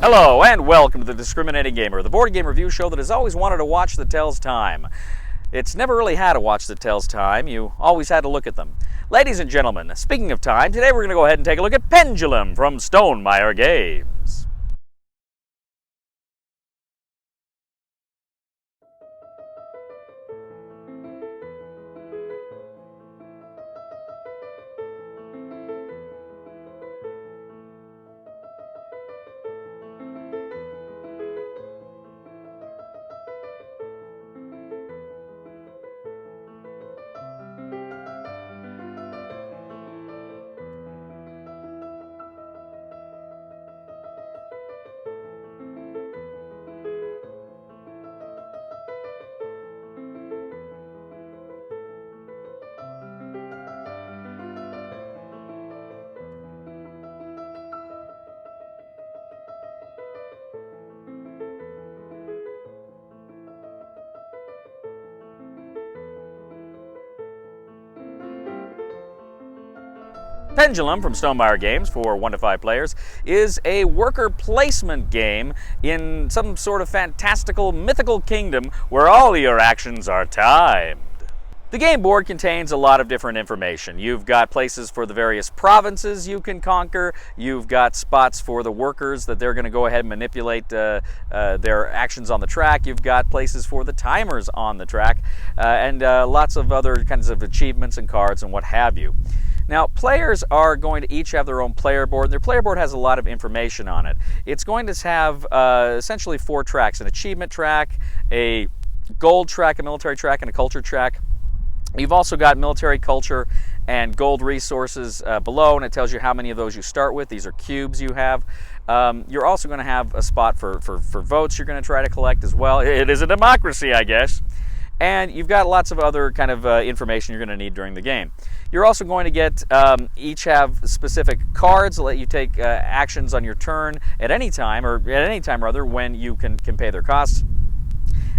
Hello and welcome to The Discriminating Gamer, the board game review show that has always wanted to watch the tells time. It's never really had to watch the tells time, you always had to look at them. Ladies and gentlemen, speaking of time, today we're going to go ahead and take a look at Pendulum from Stonemaier Games. Pendulum from Stonemaier Games for 1 to 5 players is a worker placement game in some sort of fantastical mythical kingdom where all your actions are timed. The game board contains a lot of different information. You've got places for the various provinces you can conquer. You've got spots for the workers that they're going to go ahead and manipulate their actions on the track. You've got places for the timers on the track and lots of other kinds of achievements and cards and what have you. Now, players are going to each have their own player board. Their player board has a lot of information on it. It's going to have essentially 4 tracks: an achievement track, a gold track, a military track, and a culture track. You've also got military, culture, and gold resources below, and it tells you how many of those you start with. These are cubes you have. You're also going to have a spot for votes you're going to try to collect as well. It is a democracy, I guess. And you've got lots of other kind of information you're going to need during the game. You're also going to get, each have specific cards that let you take actions on your turn at any time, or at any time rather, when you can pay their costs,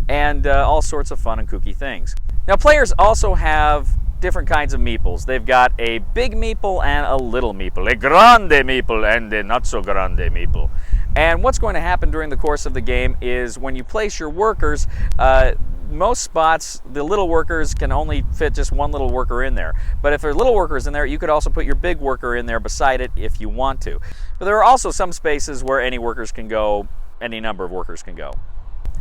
and all sorts of fun and kooky things. Now, players also have different kinds of meeples. They've got a big meeple and a little meeple, a grande meeple and a not so grande meeple. And what's going to happen during the course of the game is when you place your workers, most spots, the little workers can only fit just one little worker in there. But if there are little workers in there, you could also put your big worker in there beside it if you want to. But there are also some spaces where any workers can go, any number of workers can go.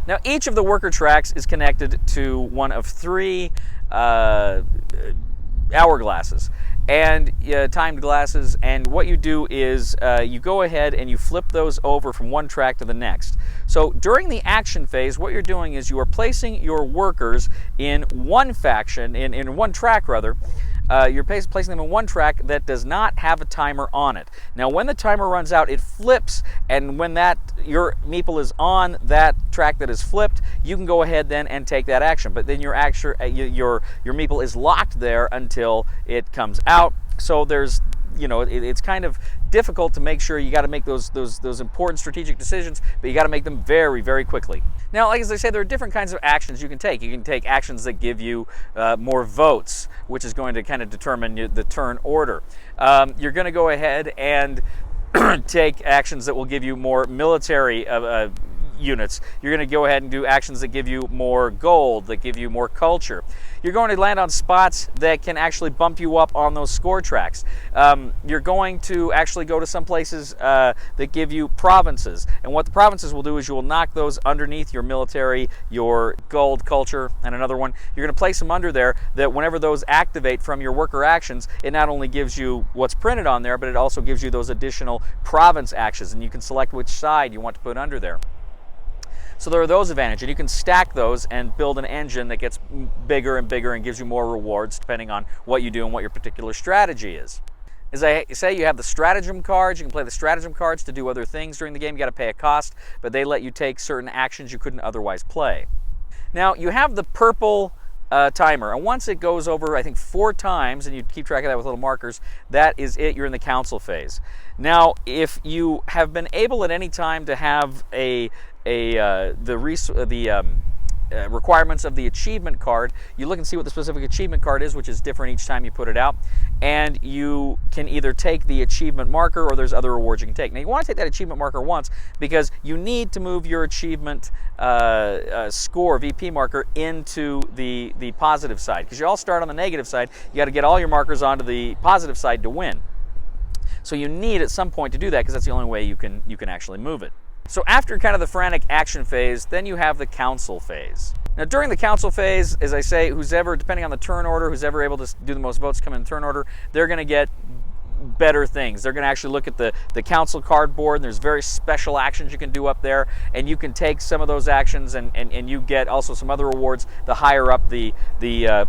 Now, each of the worker tracks is connected to one of 3 hourglasses and timed glasses, and what you do is you go ahead and you flip those over from one track to the next. So during the action phase, what you're doing is you are placing your workers in one faction, in one track rather. You're placing them in one track that does not have a timer on it. Now, when the timer runs out, it flips, and when your meeple is on that track that is flipped, you can go ahead then and take that action. But then your meeple is locked there until it comes out. So there's, it's kind of difficult to make sure. You got to make those important strategic decisions, but you got to make them very, very quickly. Now, like as I say, there are different kinds of actions you can take. You can take actions that give you more votes, which is going to kind of determine the turn order. You're going to go ahead and take actions that will give you more military units. You're going to go ahead and do actions that give you more gold, that give you more culture. You're going to land on spots that can actually bump you up on those score tracks. You're going to actually go to some places that give you provinces. And what the provinces will do is you will knock those underneath your military, your gold, culture, and another one. You're going to place them under there that whenever those activate from your worker actions, it not only gives you what's printed on there, but it also gives you those additional province actions, and you can select which side you want to put under there. So there are those advantages, and you can stack those and build an engine that gets bigger and bigger and gives you more rewards depending on what you do and what your particular strategy is. As I say, you have the stratagem cards. You can play the stratagem cards to do other things during the game. You got to pay a cost, but they let you take certain actions you couldn't otherwise play. Now, you have the purple timer, and once it goes over, I think 4 times, and you keep track of that with little markers, that is it. You're in the council phase. Now, if you have been able at any time to have requirements of the achievement card. You look and see what the specific achievement card is, which is different each time you put it out, and you can either take the achievement marker or there's other rewards you can take. Now you want to take that achievement marker once because you need to move your achievement score, VP marker, into the positive side, because you all start on the negative side. You got to get all your markers onto the positive side to win. So you need at some point to do that, because that's the only way you can actually move it. So after kind of the frantic action phase, then you have the council phase. Now during the council phase, as I say, who's ever, depending on the turn order, who's ever able to do the most votes come in turn order, they're going to get better things. They're going to actually look at the council card board, and there's very special actions you can do up there, and you can take some of those actions and you get also some other rewards the higher up the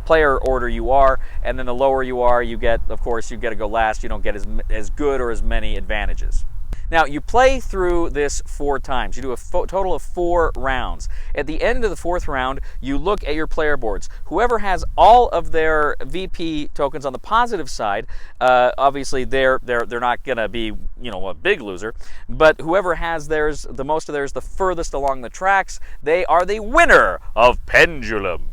player order you are, and then the lower you are, you get, of course, you get to go last. You don't get as good or as many advantages. Now, you play through this 4 times. You do a total of 4 rounds. At the end of the 4th round, you look at your player boards. Whoever has all of their VP tokens on the positive side, obviously they're not going to be, you know, a big loser. But whoever has theirs, the most of theirs, the furthest along the tracks, they are the winner of Pendulum.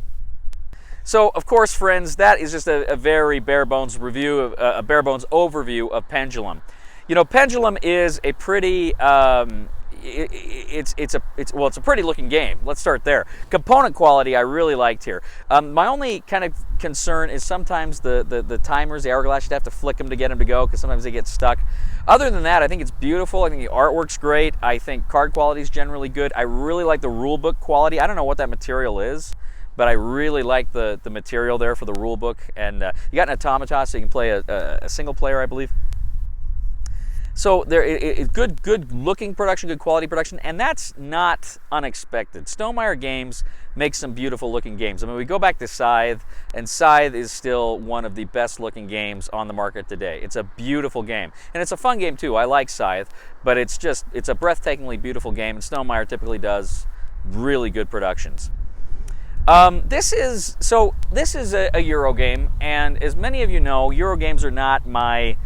So, of course, friends, that is just a very bare bones review, a bare bones overview of Pendulum. You know, Pendulum is a pretty, it's a pretty looking game. Let's start there. Component quality I really liked here. My only kind of concern is sometimes the timers, the hourglass, you'd have to flick them to get them to go, because sometimes they get stuck. Other than that, I think it's beautiful. I think the artwork's great. I think card quality is generally good. I really like the rulebook quality. I don't know what that material is, but I really like the material there for the rulebook. And you got an automata, so you can play a single player, I believe. So there is good looking production, good quality production, and that's not unexpected. Stonemaier Games makes some beautiful looking games. I mean, we go back to Scythe, and Scythe is still one of the best looking games on the market today. It's a beautiful game, and it's a fun game too. I like Scythe, but it's a breathtakingly beautiful game, and Stonemaier typically does really good productions. This is a Euro game, and as many of you know, Euro games are not my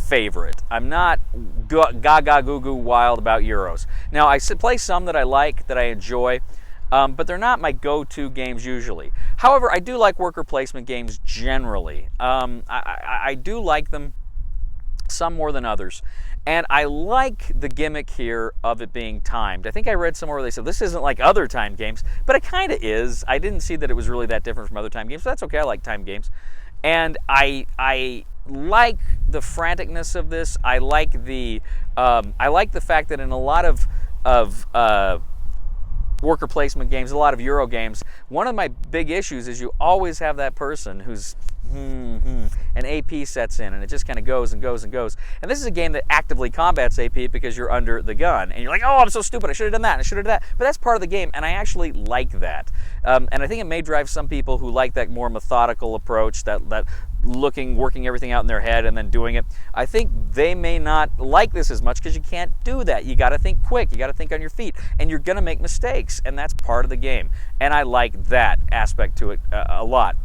favorite. I'm not gaga goo goo wild about Euros. Now, I play some that I like, that I enjoy, but they're not my go-to games usually. However, I do like worker placement games generally. I do like them, some more than others. And I like the gimmick here of it being timed. I think I read somewhere where they said this isn't like other timed games, but it kind of is. I didn't see that it was really that different from other timed games, but that's okay. I like timed games. And I like the franticness of this. I like the fact that in a lot of worker placement games, a lot of Euro games, one of my big issues is you always have that person who's an AP sets in, and it just kind of goes and goes and goes. And this is a game that actively combats AP because you're under the gun, and you're like, oh, I'm so stupid, I should have done that, and I should have done that. But that's part of the game, and I actually like that. And I think it may drive some people who like that more methodical approach, that working everything out in their head and then doing it. I think they may not like this as much because you can't do that. You got to think quick, you got to think on your feet, and you're going to make mistakes, and that's part of the game. And I like that aspect to it a lot.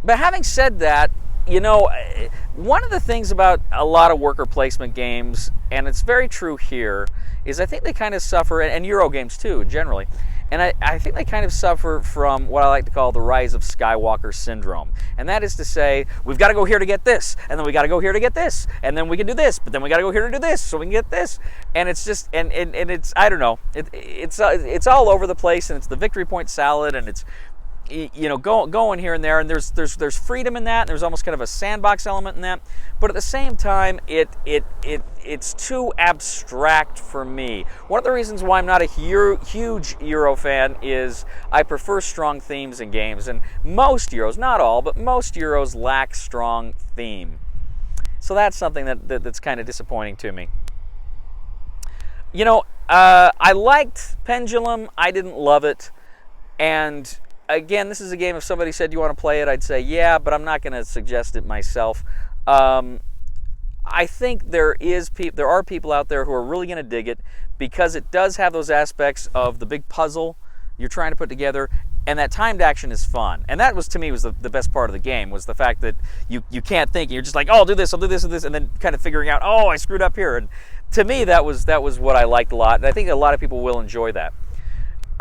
But having said that, you know, one of the things about a lot of worker placement games, and it's very true here, is I think they kind of suffer, and Euro games too, generally, and I think they kind of suffer from what I like to call the rise of Skywalker syndrome. And that is to say, we've got to go here to get this, and then we got to go here to get this, and then we can do this, but then we got to go here to do this, so we can get this. And it's just, and it's, I don't know, it's all over the place, and it's the victory point salad, and it's, you know, going here and there, and there's freedom in that, and there's almost kind of a sandbox element in that, but at the same time, it's too abstract for me. One of the reasons why I'm not a huge Euro fan is I prefer strong themes in games, and most Euros, not all, but most Euros lack strong theme. So that's something that's kind of disappointing to me. You know, I liked Pendulum, I didn't love it, and again, this is a game, if somebody said you want to play it, I'd say yeah, but I'm not going to suggest it myself. I think there are people out there who are really going to dig it because it does have those aspects of the big puzzle you're trying to put together, and that timed action is fun. And that was, to me, was the best part of the game, was the fact that you can't think, and you're just like, oh, I'll do this, and then kind of figuring out, oh, I screwed up here. And to me, that was what I liked a lot, and I think a lot of people will enjoy that.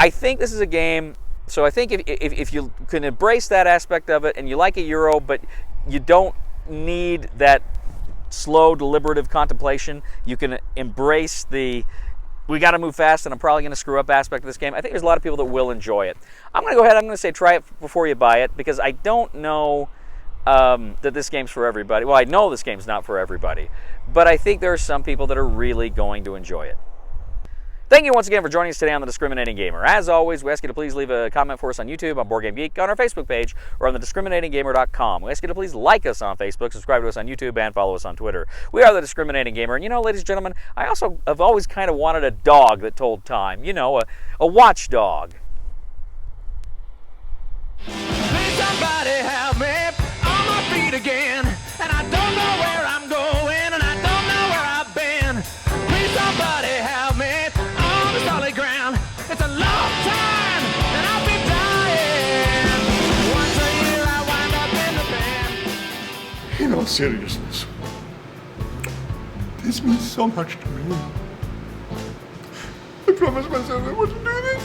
I think this is a game. So I think if you can embrace that aspect of it and you like a Euro, but you don't need that slow, deliberative contemplation, you can embrace the we got to move fast and I'm probably going to screw up aspect of this game. I think there's a lot of people that will enjoy it. I'm going to go ahead, I'm going to say try it before you buy it, because I don't know that this game's for everybody. Well, I know this game's not for everybody, but I think there are some people that are really going to enjoy it. Thank you once again for joining us today on The Discriminating Gamer. As always, we ask you to please leave a comment for us on YouTube, on Board Game Geek, on our Facebook page, or on thediscriminatinggamer.com. We ask you to please like us on Facebook, subscribe to us on YouTube, and follow us on Twitter. We are The Discriminating Gamer. And you know, ladies and gentlemen, I also have always kind of wanted a dog that told time. You know, a watchdog. Please somebody help me on my feet again. And I don't know where I'm going, and I don't know where I've been. Please somebody help me on the solid ground. It's a long time, and I'll be dying. Once a year I wind up in the band. In all seriousness, this means so much to me. I promised myself I wouldn't do this.